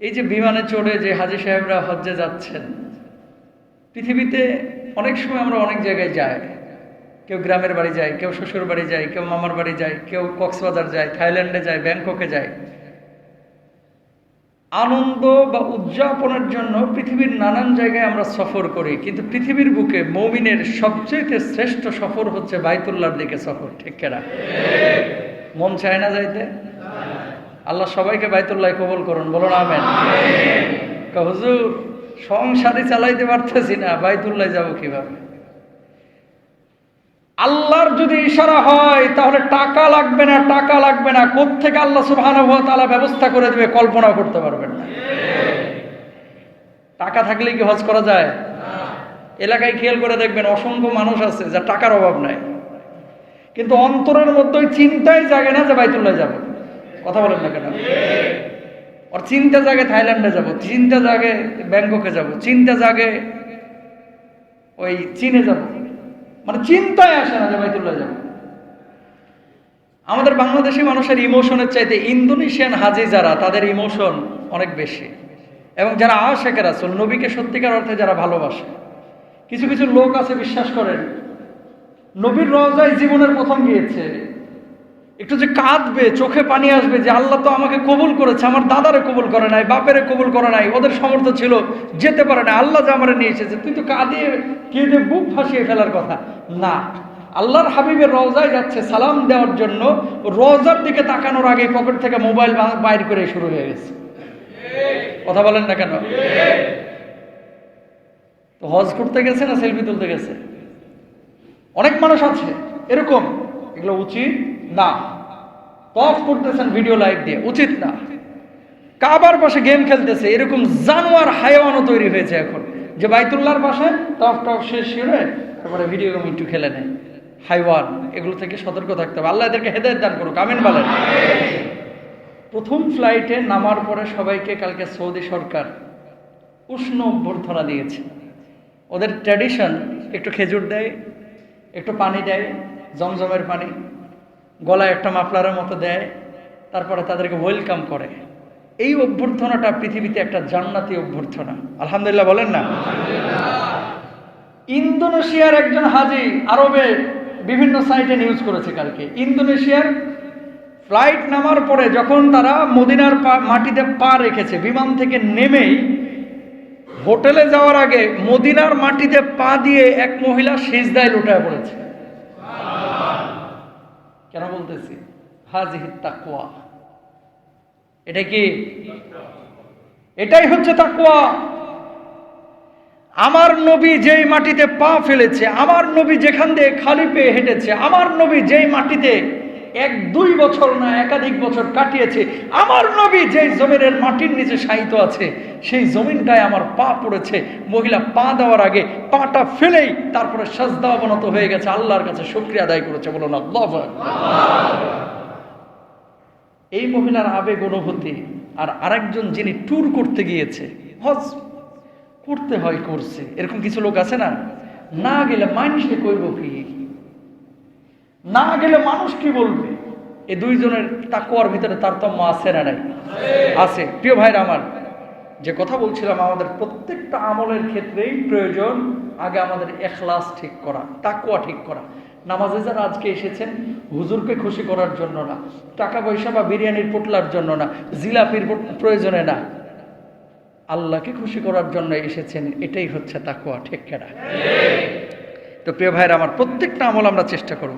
এই যে বিমানে চড়ে যে হাজী সাহেবরা হজ্জে যাচ্ছেন, পৃথিবীতে অনেক সময় আমরা অনেক জায়গায় যাই। কেউ গ্রামের বাড়ি যায়, কেউ শ্বশুর বাড়ি যায়, কেউ মামার বাড়ি যায়, কেউ কক্সবাজার যায়, থাইল্যান্ডে যায়, ব্যাংককে যায়। আনন্দ বা উদযাপনের জন্য পৃথিবীর নানান জায়গায় আমরা সফর করি, কিন্তু পৃথিবীর বুকে মুমিনের সবচেয়ে শ্রেষ্ঠ সফর হচ্ছে বাইতুল্লাহর দিকে সফর। ঠিক কিনা? মন চায় না যাইতে? আল্লাহ সবাইকে বাইতুল্লাহ কবুল করুন, বলুন আমিন। হুজুর, সংসারই চালাইতে পারতেছি না, বাইতুল্লাহ যাব কিভাবে? আল্লাহর যদি ইশারা হয় তাহলে টাকা লাগবে না, টাকা লাগবে না, কোত্থেকে আল্লাহ সুবহানাহু ওয়া তাআলা ব্যবস্থা করে দেবে কল্পনা করতে পারবেন না। টাকা থাকলে কি হজ করা যায়? এলাকায় খেয়াল করে দেখবেন অসংখ্য মানুষ আছে যার টাকার অভাব নাই, কিন্তু অন্তরের মধ্যে চিন্তাই জাগে না যে বাইতুল্লাহ যাব। কথা বলেন না কেন? ওর চিন্তা জাগে থাইল্যান্ডে যাব, চিন্তা জাগে ব্যাংককে যাব, চিন্তা জাগে ওই চীনে যাব, মানে চিন্তায় আসে না যে বাইতুল্লাহ যাব। আমাদের বাংলাদেশি মানুষের ইমোশনের চাইতে ইন্দোনেশিয়ান হাজি যারা, তাদের ইমোশন অনেক বেশি। এবং যারা আশিক রাসূল, নবীকে সত্যিকার অর্থে যারা ভালোবাসে, কিছু কিছু লোক আছে বিশ্বাস করেন, নবীর রওজায় জীবনের প্রথম গিয়েছে, একটু যে কাঁদবে, চোখে পানি আসবে যে আল্লাহ তো আমাকে কবুল করেছে, আমার দাদারে কবুল করে নাই, বাপেরে কবুল করে নাই, ওদের সামর্থ্য ছিল যেতে পারে না, আল্লাহ যে আমার নিয়ে এসেছে, তুই তো কাঁদিয়ে কেঁদে বুক ভাসিয়ে ফেলার কথা না। আল্লাহর হাবিবের রওজায় যাচ্ছে সালাম দেওয়ার জন্য, রওজার দিকে তাকানোর আগে পকেট থেকে মোবাইল বাইর করে শুরু হয়ে গেছে। কথা বলেন না কেন? তো হজ করতে গেছে না সেলফি তুলতে গেছে? অনেক মানুষ আছে এরকম, এগুলো উচিত না। তফ করতেছেন ভিডিও লাইভ দিয়ে, উচিত না। কাবার পাশে গেম খেলতেছে, এরকম জানোয়ার হায়াওয়ানও তৈরি হয়েছে এখন, যে বাইতুল্লাহর পাশে টফ টফ শেষ করে তারপরে ভিডিও গেম একটু খেলে নেয়। হাইওয়ান, এগুলো থেকে সতর্ক থাকতে হবে। আল্লাহ এদেরকে হেদায়েত দান করুক, আমিন বলেন। প্রথম ফ্লাইটে নামার পরে সবাইকে কালকে সৌদি সরকার উষ্ণ অভ্যর্থনা দিয়েছে। ওদের ট্র্যাডিশন, একটু খেজুর দেয়, একটু পানি দেয়, জমজমের পানি, গলায় একটা মাফলারের মতো দেয়, তারপরে তাদেরকে ওয়েলকাম করে। এই অভ্যর্থনাটা পৃথিবীতে একটা জান্নাতি অভ্যর্থনা। আলহামদুলিল্লাহ বলেন না? ইন্দোনেশিয়ার একজন হাজি আরবে বিভিন্ন সাইটে নিউজ করেছে কালকে, ইন্দোনেশিয়ার ফ্লাইট নামার পরে যখন তারা মদিনার মাটিতে পা রেখেছে, বিমান থেকে নেমেই হোটেলে যাওয়ার আগে মদিনার মাটিতে পা দিয়ে এক মহিলা সিজদায় লুটায় পড়েছে। কেন বলতেছি? হাজিহি তাকওয়া। এটা কি? এটাই হচ্ছে তাকওয়া। আমার নবী যেই মাটিতে পা ফেলেছে, আমার নবী যেখান দিয়ে খালি পেয়ে হেঁটেছে, আমার নবী যেই মাটিতে 1-2 বছর না একাধিক বছর কাটিয়েছে, আমার নবী যেই জমিনের মাটির নিচে শায়িত আছে, সেই জমিনটায় আমার পা পড়েছে। মহিলা পা দেওয়ার আগে পাটা ফেলেই তারপরে সাজদা অবনত হয়ে গেছে, আল্লাহর কাছে শুকরিয়া আদায় করেছে। বলুন আল্লাহু আকবার। এই মহিলার আবেগ অনুভূতি, আর আরেকজন যিনি ট্যুর করতে গিয়েছে, হজ করতে হয় করছে, এরকম কিছু লোক আছে না, না গেলে মানুষকে কইব কি, না গেলে মানুষ কি বলবে। এই দুইজনের তাকওয়ার ভিতরে তারতম্য আছে না নাই? আছে। প্রিয় ভাইরা আমার, যে কথা বলছিলাম, আমাদের প্রত্যেকটা আমলের ক্ষেত্রেই প্রয়োজন আগে আমাদের ইখলাস ঠিক করা, তাকওয়া ঠিক করা। নামাজে যারা আজকে এসেছেন, হুজুরকে খুশি করার জন্য না, টাকা পয়সা বা বিরিয়ানির পোটলার জন্য না, জিলাপির প্রয়োজনে না, আল্লাহকে খুশি করার জন্য এসেছেন, এটাই হচ্ছে তাকওয়া। ঠিক কিনা? তো প্রিয় ভাইরা আমার, প্রত্যেকটা আমল আমরা চেষ্টা করব।